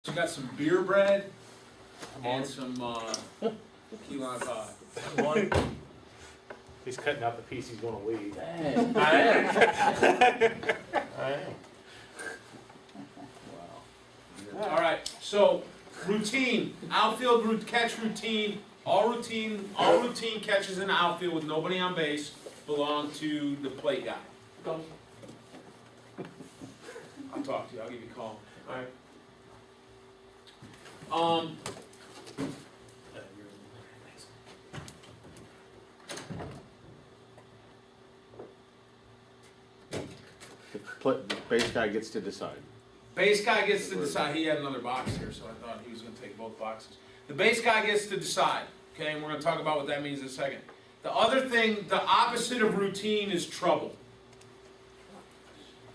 So got some beer bread and some key lime pie. One. He's cutting out the piece he's gonna leave. Dang. I am. I am. Wow. All right, so routine, outfield catch routine, all routine catches in the outfield with nobody on base belong to the plate guy. I'll talk to you, I'll give you a call. All right. The base guy gets to decide. Base guy gets to decide. He had another box here, so I thought he was going to take both boxes. The base guy gets to decide, okay, and we're going to talk about what that means in a second. The other thing, the opposite of routine is trouble.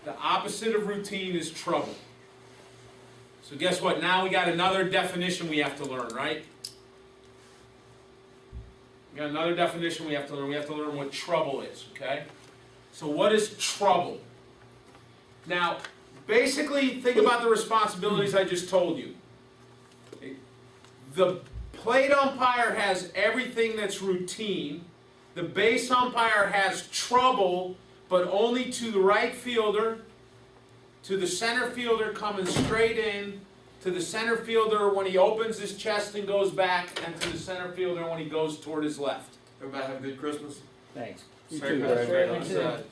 The opposite of routine is trouble. So guess what? Now we got another definition we have to learn, right? We got another definition we have to learn. We have to learn what trouble is, okay? So what is trouble? Now, basically, think about the responsibilities I just told you. The plate umpire has everything that's routine. The base umpire has trouble, but only to the right fielder, to the center fielder coming straight in, to the center fielder when he opens his chest and goes back, and to the center fielder when he goes toward his left. Everybody have a good Christmas. Thanks. You too, Greg. Greg. I'm sad.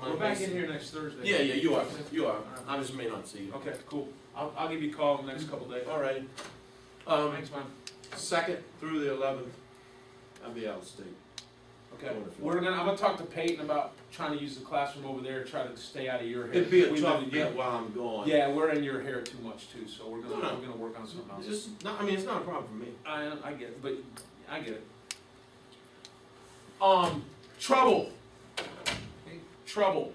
We're back in here next Thursday. Yeah, yeah, you are. You are. I just may not see you. Okay, cool. I'll give you a call in the next couple days. All right. Thanks, man. 2nd through the 11th, I'll be out of state. Okay. I'm gonna talk to Peyton about trying to use the classroom over there and try to stay out of your hair. It'd be a We tough live- get while I'm gone. Yeah, we're in your hair too much too, so we're No. gonna work on something else. It's just, no, I mean, it's not a problem for me. I get it, but I get it. Trouble. Okay, trouble.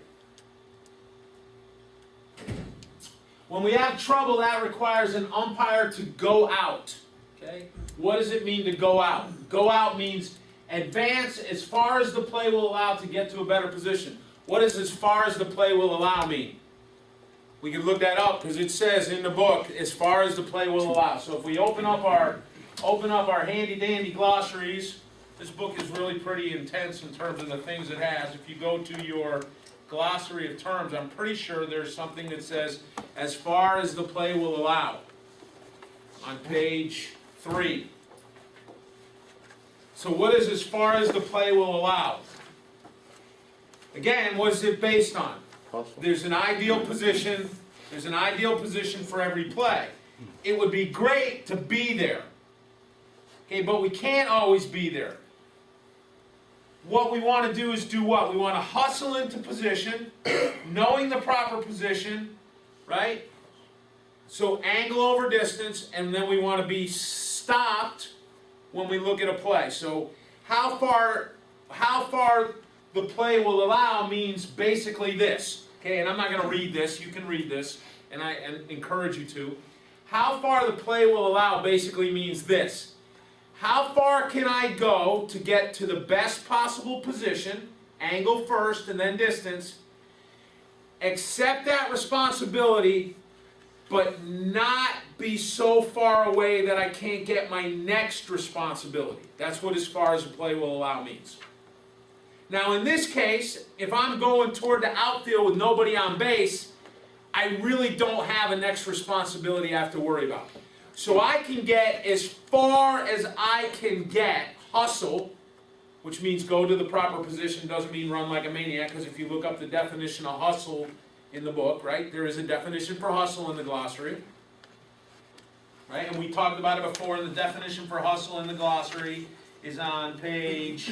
When we have trouble, that requires an umpire to go out. Okay? What does it mean to go out? Go out means advance as far as the play will allow to get to a better position. What does as far as the play will allow mean? We can look that up because it says in the book, as far as the play will allow. So if we open up our handy dandy glossaries, this book is really pretty intense in terms of the things it has. If you go to your glossary of terms, I'm pretty sure there's something that says as far as the play will allow on page 3. So what is as far as the play will allow? Again, what is it based on? Hustle. There's an ideal position. There's an ideal position for every play. It would be great to be there. Okay, but we can't always be there. What we want to do is do what? We want to hustle into position, knowing the proper position, right? So angle over distance, and then we want to be stopped when we look at a play. So how far the play will allow means basically this. Okay, and I'm not going to read this. You can read this, and I encourage you to. How far the play will allow basically means this. How far can I go to get to the best possible position, angle first and then distance, accept that responsibility, but not be so far away that I can't get my next responsibility. That's what as far as the play will allow means. Now in this case, if I'm going toward the outfield with nobody on base, I really don't have a next responsibility I have to worry about. So I can get as far as I can get, hustle, which means go to the proper position, doesn't mean run like a maniac, because if you look up the definition of hustle in the book, right, there is a definition for hustle in the glossary. Right, and we talked about it before, the definition for hustle in the glossary is on page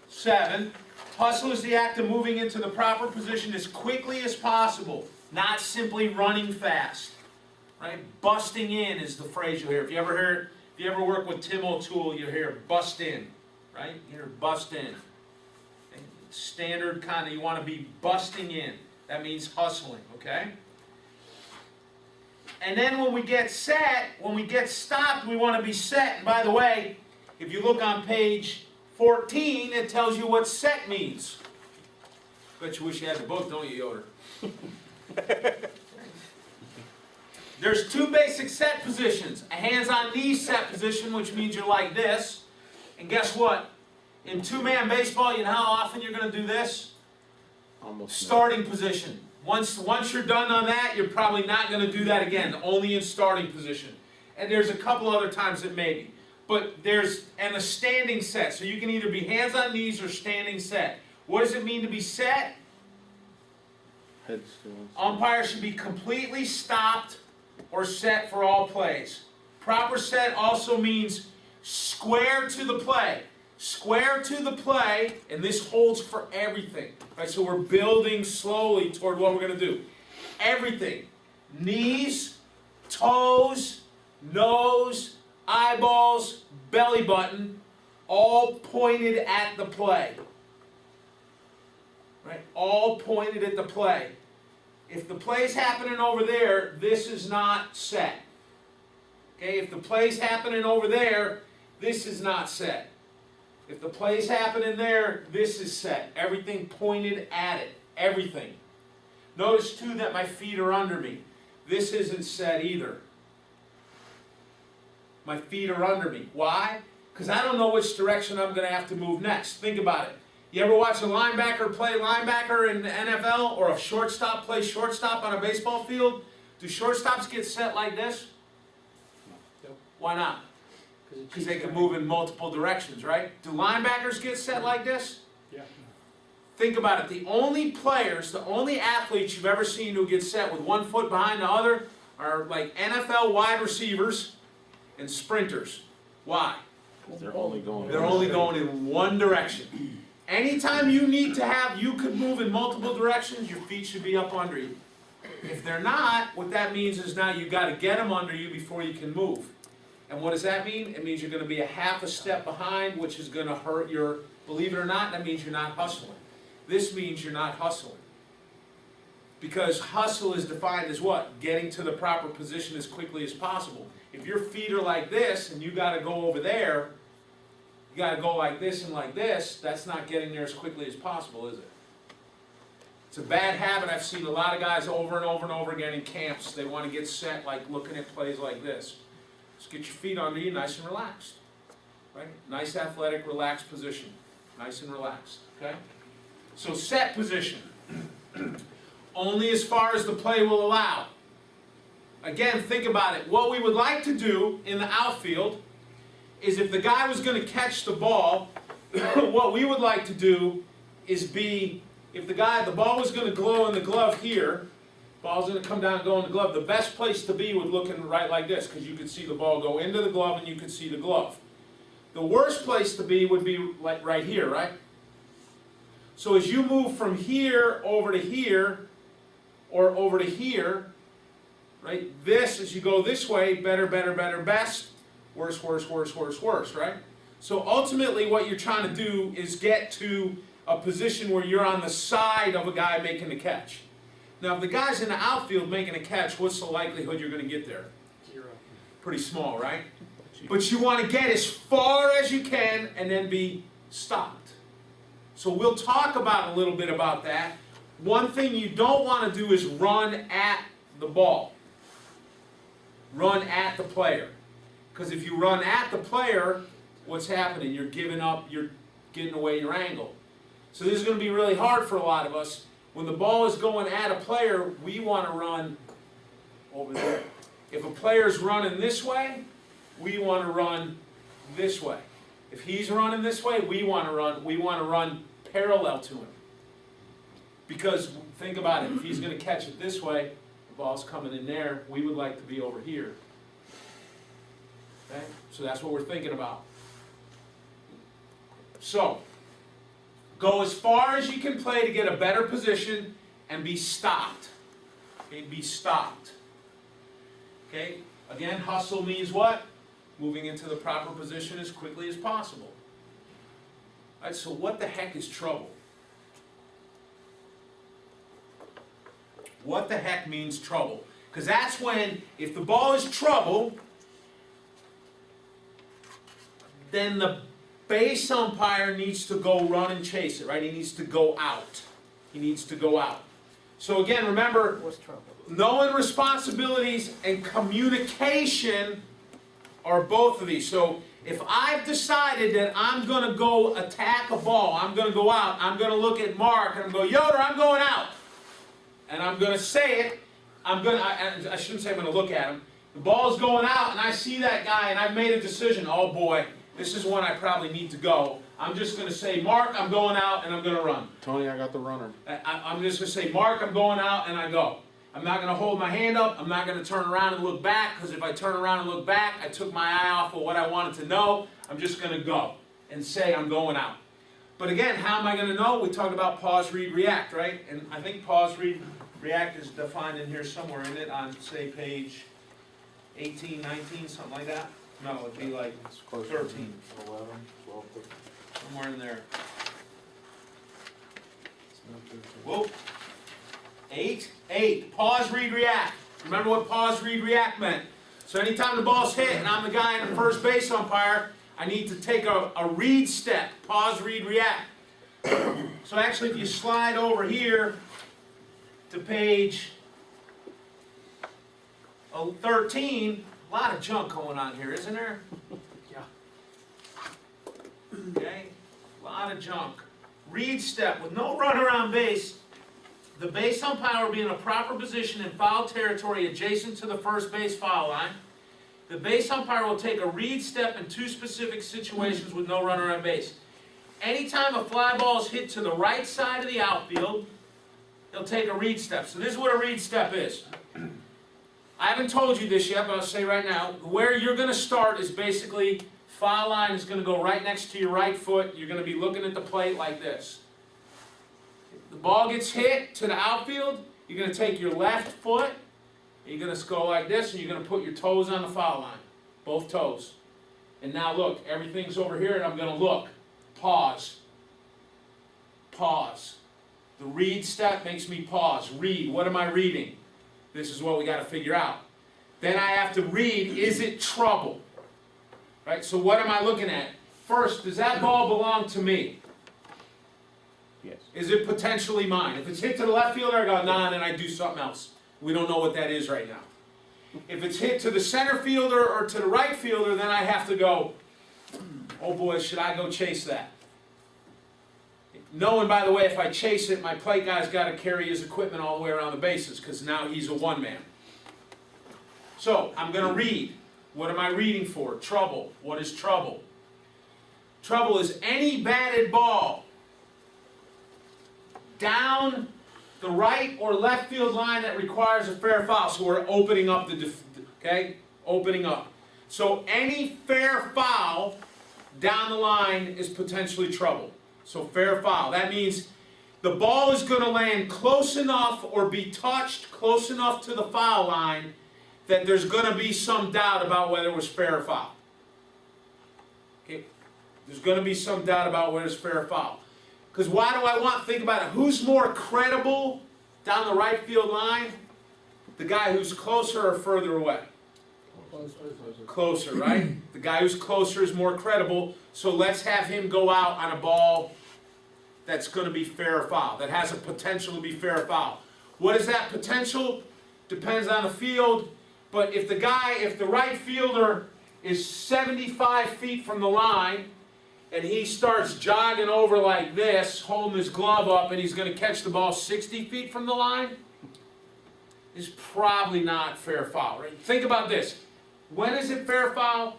7. Hustle is the act of moving into the proper position as quickly as possible. Not simply running fast, right? Busting in is the phrase you hear. If you ever work with Tim O'Toole, you hear bust in, right? You hear bust in. Standard kind of, you want to be busting in. That means hustling, okay? And then when we get set, when we get stopped, we want to be set. And by the way, if you look on page 14, it tells you what set means. Bet you wish you had the book, don't you, Yoder? There's two basic set positions. A hands on knees set position, which means you're like this. And guess what? In two-man baseball, you know how often you're going to do this? Almost. Starting position. Once you're done on that, you're probably not going to do that again. Only in starting position. And there's a couple other times that maybe. But and a standing set. So you can either be hands on knees or standing set. What does it mean to be set? Head still. Umpire should be completely stopped or set for all plays. Proper set also means square to the play. Square to the play, and this holds for everything. Right, so we're building slowly toward what we're going to do. Everything. Knees, toes, nose, eyeballs, belly button, all pointed at the play. Right? All pointed at the play. If the play's happening over there, this is not set. Okay, if the play's happening over there, this is not set. If the play's happening there, this is set. Everything pointed at it. Everything. Notice too that my feet are under me. This isn't set either. My feet are under me. Why? Because I don't know which direction I'm going to have to move next. Think about it. You ever watch a linebacker play linebacker in the NFL or a shortstop play shortstop on a baseball field? Do shortstops get set like this? No. Why not? Because they can move in multiple directions, right? Do linebackers get set like this? Yeah. Think about it. The only players, the only athletes you've ever seen who get set with one foot behind the other are like NFL wide receivers and sprinters. Why? They're only going. They're only going in one direction. Anytime you need to have, you could move in multiple directions, your feet should be up under you. If they're not, what that means is now you've got to get them under you before you can move. And what does that mean? It means you're going to be a half a step behind, which is going to hurt your, believe it or not, that means you're not hustling. This means you're not hustling. Because hustle is defined as what? Getting to the proper position as quickly as possible. If your feet are like this and you got to go over there, you got to go like this and like this, that's not getting there as quickly as possible, is it? It's a bad habit I've seen a lot of guys over and over and over again in camps. They want to get set like looking at plays like this. Just get your feet under you, nice and relaxed. Right? Nice athletic, relaxed position. Nice and relaxed. Okay? So set position. Only as far as the play will allow. Again, think about it. What we would like to do in the outfield is if the guy was going to catch the ball, what we would like to do is be, if the ball was going to go in the glove here, ball's going to come down and go in the glove, the best place to be would look right like this, because you could see the ball go into the glove and you could see the glove. The worst place to be would be like right here, right? So as you move from here over to here, or over to here, right? This, as you go this way, better, better, better, best, worse, worse, worse, worse, worse, right? So ultimately what you're trying to do is get to a position where you're on the side of a guy making the catch. Now if the guy's in the outfield making a catch, what's the likelihood you're going to get there? 0. Pretty small, right? But you want to get as far as you can and then be stopped. So we'll talk about a little bit about that. One thing you don't want to do is run at the ball. Run at the player. Because if you run at the player, what's happening? You're giving up, you're getting away your angle. So this is going to be really hard for a lot of us. When the ball is going at a player, we want to run over there. If a player's running this way, we want to run this way. If he's running this way, we want to run parallel to him. Because think about it, if he's going to catch it this way, the ball's coming in there, we would like to be over here. Okay? So that's what we're thinking about. So, go as far as you can play to get a better position and be stopped. Okay, be stopped. Okay? Again, hustle means what? Moving into the proper position as quickly as possible. All right, so what the heck is trouble? What the heck means trouble? Because that's when, if the ball is trouble, then the base umpire needs to go run and chase it, right? He needs to go out. He needs to go out. So again, remember, What's trouble? knowing responsibilities and communication are both of these. So if I've decided that I'm going to go attack a ball, I'm going to go out, I'm going to look at Mark and I'm going, Yoder, I'm going out. And I'm going to say it. I shouldn't say I'm going to look at him. The ball's going out and I see that guy and I've made a decision. Oh boy, this is when I probably need to go. I'm just going to say, Mark, I'm going out and I'm going to run. Tony, I got the runner. I'm just going to say, Mark, I'm going out, and I go. I'm not going to hold my hand up. I'm not going to turn around and look back, because if I turn around and look back, I took my eye off of what I wanted to know. I'm just going to go and say I'm going out. But again, how am I going to know? We talked about pause, read, react, right? And I think pause, read, react is defined in here somewhere, isn't it? On, say, page 18, 19, something like that? No, it'd be like It's close. 13, 11, 12, 13. somewhere in there. Whoa. 8. Pause, read, react. Remember what pause, read, react meant. So anytime the ball's hit and I'm the guy in the first base umpire, I need to take a read step. Pause, read, react. So actually, if you slide over here to page 13, a lot of junk going on here, isn't there? Yeah. Okay? A lot of junk. Read step with no runner on base. The base umpire will be in a proper position in foul territory adjacent to the first base foul line. The base umpire will take a read step in 2 specific situations with no runner on base. Anytime a fly ball is hit to the right side of the outfield, he'll take a read step. So this is what a read step is. I haven't told you this yet, but I'll say right now, where you're going to start is basically foul line is going to go right next to your right foot. You're going to be looking at the plate like this. The ball gets hit to the outfield, you're going to take your left foot, you're going to go like this, and you're going to put your toes on the foul line. Both toes. And now look, everything's over here, and I'm going to look. Pause. Pause. The read step makes me pause. Read. What am I reading? This is what we got to figure out. Then I have to read, is it trouble? Right? So what am I looking at? First, does that ball belong to me? Yes. Is it potentially mine? If it's hit to the left fielder, I go, nah, and I do something else. We don't know what that is right now. If it's hit to the center fielder or to the right fielder, then I have to go, oh boy, should I go chase that? Knowing, by the way, if I chase it, my plate guy's got to carry his equipment all the way around the bases, because now he's a one-man. So, I'm going to read. What am I reading for? Trouble. What is trouble? Trouble is any batted ball down the right or left field line that requires a fair foul. So we're opening up okay? Opening up. So any fair foul down the line is potentially trouble. So fair foul. That means the ball is going to land close enough or be touched close enough to the foul line that there's going to be some doubt about whether it was fair or foul. Okay? There's going to be some doubt about whether it's fair or foul. Because why do I want to think about it? Who's more credible down the right field line? The guy who's closer or further away? Closer, right? The guy who's closer is more credible. So let's have him go out on a ball that's going to be fair or foul, that has a potential to be fair or foul. What is that potential? Depends on the field. But if the right fielder is 75 feet from the line, and he starts jogging over like this, holding his glove up, and he's going to catch the ball 60 feet from the line, is probably not fair foul. Right? Think about this. When is it fair foul?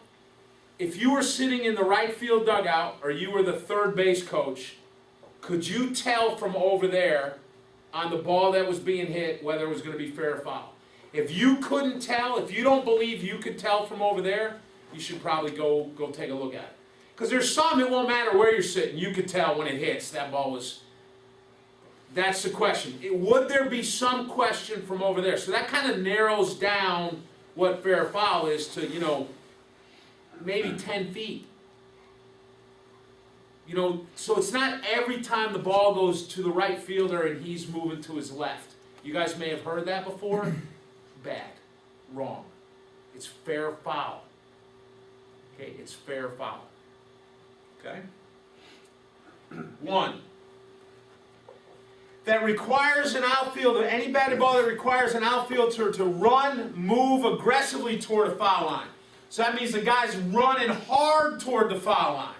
If you were sitting in the right field dugout, or you were the third base coach, could you tell from over there on the ball that was being hit whether it was going to be fair or foul? If you couldn't tell, if you don't believe you could tell from over there, you should probably go take a look at it. Because there's some, it won't matter where you're sitting, you could tell when it hits, that ball was... That's the question. Would there be some question from over there? So that kind of narrows down what fair foul is to, maybe 10 feet. So it's not every time the ball goes to the right fielder and he's moving to his left. You guys may have heard that before. Bad. Wrong. It's fair foul. Okay, it's fair foul. Okay? 1. that requires an outfielder, any batted ball that requires an outfielder to run, move aggressively toward a foul line. So that means the guy's running hard toward the foul line.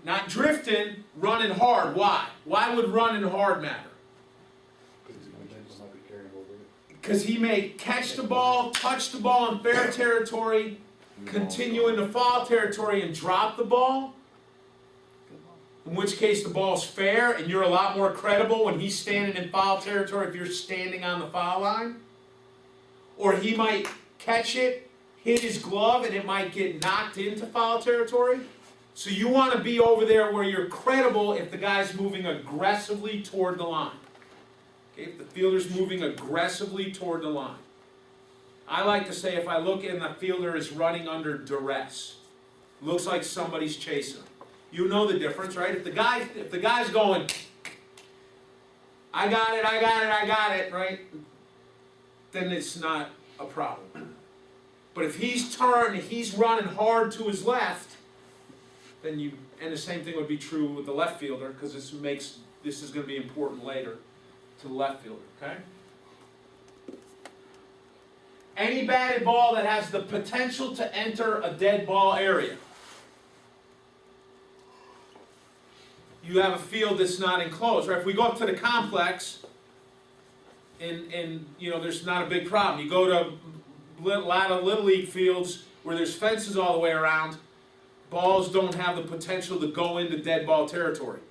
Not drifting, running hard. Why? Why would running hard matter? Because he may catch the ball, touch the ball in fair territory, continue into foul territory and drop the ball. In which case the ball's fair and you're a lot more credible when he's standing in foul territory if you're standing on the foul line. Or he might catch it, hit his glove, and it might get knocked into foul territory. So you want to be over there where you're credible if the guy's moving aggressively toward the line. Okay, if the fielder's moving aggressively toward the line. I like to say if I look and the fielder is running under duress, looks like somebody's chasing him. You know the difference, right? If the guy's going, I got it, right? Then it's not a problem. But if he's turned, he's running hard to his left, then you, and the same thing would be true with the left fielder, because this is going to be important later to the left fielder, okay? Any batted ball that has the potential to enter a dead ball area. You have a field that's not enclosed, right? If we go up to the complex, and you know, there's not a big problem. You go to a lot of Little League fields where there's fences all the way around, balls don't have the potential to go into dead ball territory.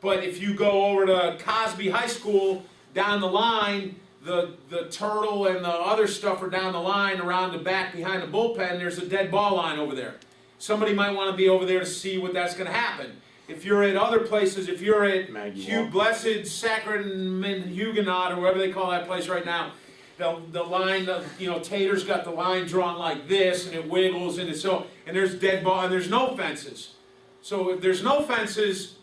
But if you go over to Cosby High School, down the line, the turtle and the other stuff are down the line around the back behind the bullpen, there's a dead ball line over there. Somebody might want to be over there to see what that's going to happen. If you're at other places, if you're at Blessed Sacrament Huguenot or whatever they call that place right now, the line, you know, Tater's got the line drawn like this, and it wiggles, and and there's dead ball, and there's no fences. So if there's no fences,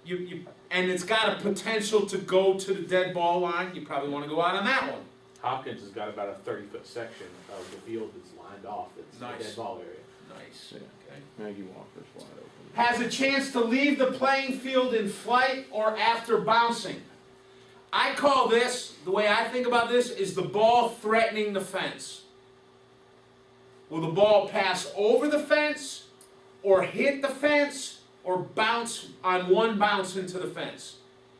and it's got a potential to go to the dead ball line, you probably want to go out on that one. Hopkins has got about a 30-foot section of the field that's lined off. It's Nice. the dead ball area. Nice. Yeah. Okay. Maggie Walker's wide open. Has a chance to leave the playing field in flight or after bouncing. I call this, the way I think about this, is the ball threatening the fence. Will the ball pass over the fence, or hit the fence, or bounce on one bounce into the fence?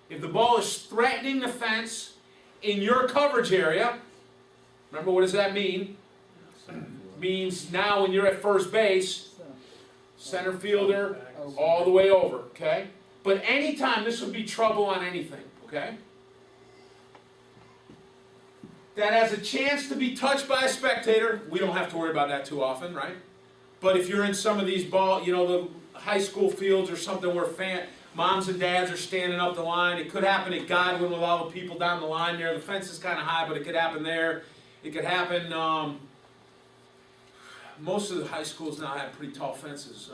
If the ball is threatening the fence in your coverage area, remember what does that mean? Means now when you're at first base, center fielder, all the way over, okay? But anytime, this would be trouble on anything, okay? That has a chance to be touched by a spectator, we don't have to worry about that too often, right? But if you're in some of these the high school fields or something where moms and dads are standing up the line, it could happen at Godwin with all the people down the line there. The fence is kind of high, but it could happen there. It could happen, most of the high schools now have pretty tall fences.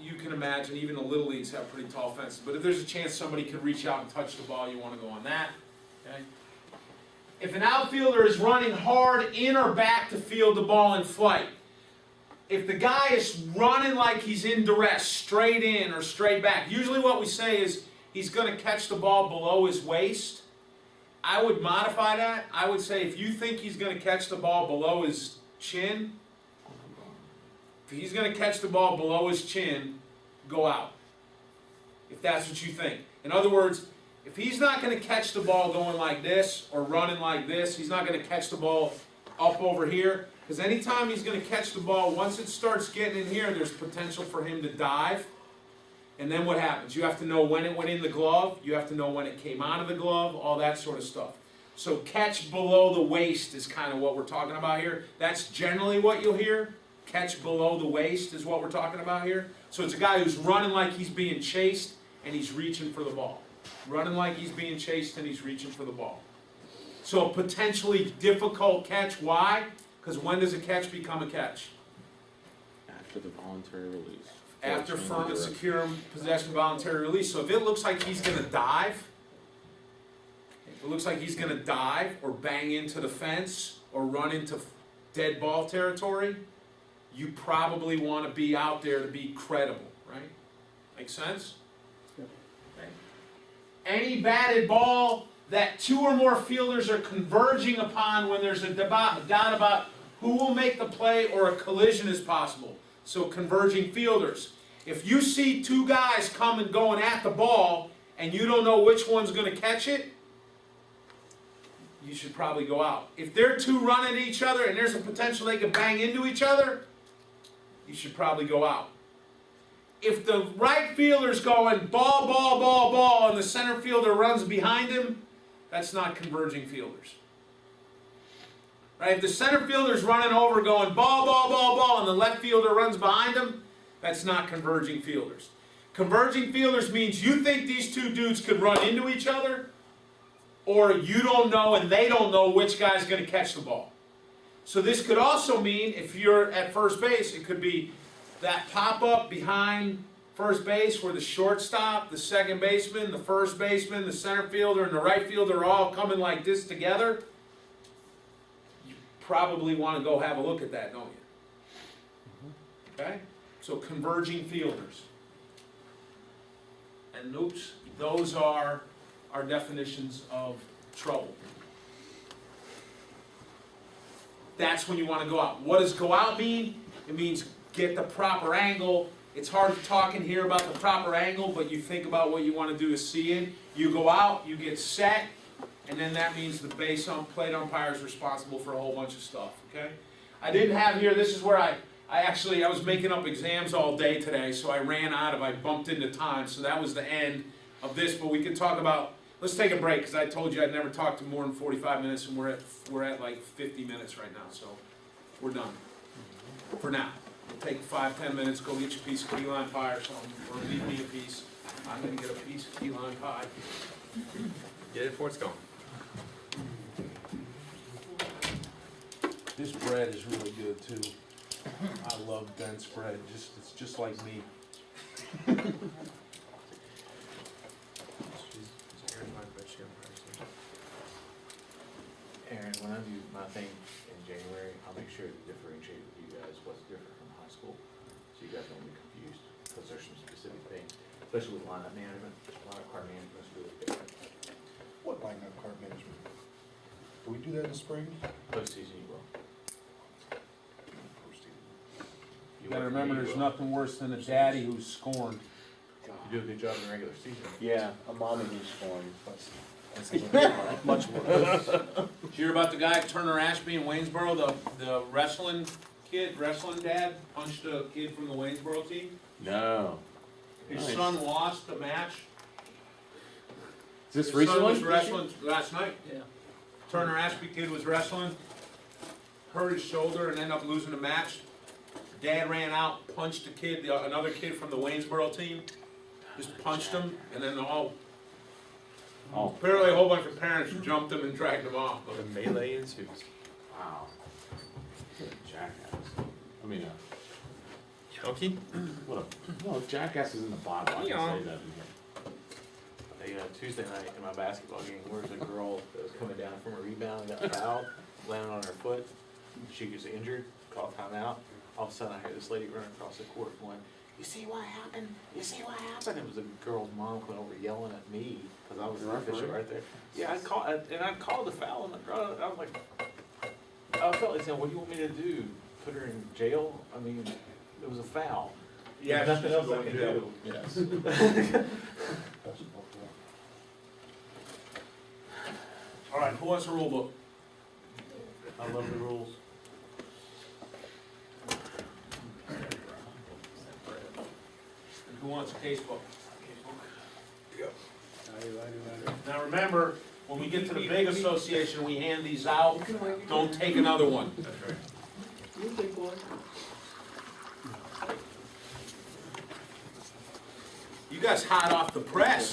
You can imagine even the Little Leagues have pretty tall fences. But if there's a chance somebody could reach out and touch the ball, you want to go on that. Okay? If an outfielder is running hard in or back to field the ball in flight, if the guy is running like he's in duress, straight in or straight back, usually what we say is he's going to catch the ball below his waist. I would modify that. I would say if you think he's going to catch the ball below his chin, if he's going to catch the ball below his chin, go out. If that's what you think. In other words, if he's not going to catch the ball going like this or running like this, he's not going to catch the ball up over here. Because anytime he's going to catch the ball, once it starts getting in here, there's potential for him to dive. And then what happens? You have to know when it went in the glove. You have to know when it came out of the glove, all that sort of stuff. So catch below the waist is kind of what we're talking about here. That's generally what you'll hear. Catch below the waist is what we're talking about here. So it's a guy who's running like he's being chased and he's reaching for the ball. Running like he's being chased and he's reaching for the ball. So a potentially difficult catch. Why? Because when does a catch become a catch? After the voluntary release. After firm and secure possession voluntary release. So if it looks like he's going to dive, if it looks like he's going to dive or bang into the fence or run into dead ball territory, you probably want to be out there to be credible, right? Make sense? Yep. Okay. Any batted ball that two or more fielders are converging upon when there's a doubt about who will make the play or a collision is possible. So converging fielders. If you see two guys coming going at the ball and you don't know which one's going to catch it, you should probably go out. If they're two running at each other and there's a potential they could bang into each other, you should probably go out. If the right fielder's going ball, ball, ball, ball, and the center fielder runs behind him, that's not converging fielders. Right? If the center fielder's running over going ball, ball, ball, ball, and the left fielder runs behind him, that's not converging fielders. Converging fielders means you think these two dudes could run into each other, or you don't know and they don't know which guy's going to catch the ball. So this could also mean, if you're at first base, it could be that pop-up behind first base where the shortstop, the second baseman, the first baseman, the center fielder, and the right fielder are all coming like this together. You probably want to go have a look at that, don't you? Okay? So converging fielders. And oops, those are our definitions of trouble. That's when you want to go out. What does go out mean? It means get the proper angle. It's hard to talk in here about the proper angle, but you think about what you want to do to see in. You go out, you get set, and then that means the plate umpire is responsible for a whole bunch of stuff, okay? I didn't have here, this is where I was making up exams all day today, so I bumped into time, so that was the end of this, but we can talk about, let's take a break, because I told you I'd never talk to more than 45 minutes, and we're at like 50 minutes right now, so we're done. For now. We'll take 5-10 minutes, go get you a piece of key lime pie or something, or leave me a piece. I'm gonna get a piece of key lime pie. Get it before it's gone. This bread is really good too. I love dense bread, it's just like me. Aaron, when I do my thing in January, I'll make sure to differentiate with you guys what's different from high school, so you guys don't get confused, because there's some specific things, especially with lineup management, lineup card management is really different. What lineup card management? Do we do that in the spring? Postseason, you will. You gotta remember, there's nothing worse than a daddy who's scorned. You do a good job in the regular season. Yeah, a mommy who's scoring. That's much worse. Did you hear about the guy at Turner Ashby in Waynesboro, the wrestling dad, punched a kid from the Waynesboro team? No. His Nice. son lost the match. Is this His son was recently? wrestling last night. Yeah. Turner Ashby kid was wrestling, hurt his shoulder and ended up losing the match. Dad ran out, punched a kid, another kid from the Waynesboro team, just punched him, and then apparently a whole bunch of parents jumped him and dragged him off. The melee ensues. Wow. What a jackass. I mean, Donkey? no, jackass is in the Bible. I can say that in here. Tuesday night in my basketball game, there was a girl that was coming down from a rebound and got fouled, landed on her foot. She was injured, called timeout. All of a sudden, I hear this lady running across the court going, "You see what happened? You see what happened?" It was a girl's mom coming over yelling at me because I was the official right there. Yeah, I called the foul, and I was like, I felt like saying, "What do you want me to do? Put her in jail?" I mean, it was a foul. Yeah, Nothing she's else I going can to do. Yes. All right, who wants a rule book? I love the rules. And who wants a case book? Now remember, when we get to the big association, we hand these out. Don't take another one. That's right. You guys hot off the press.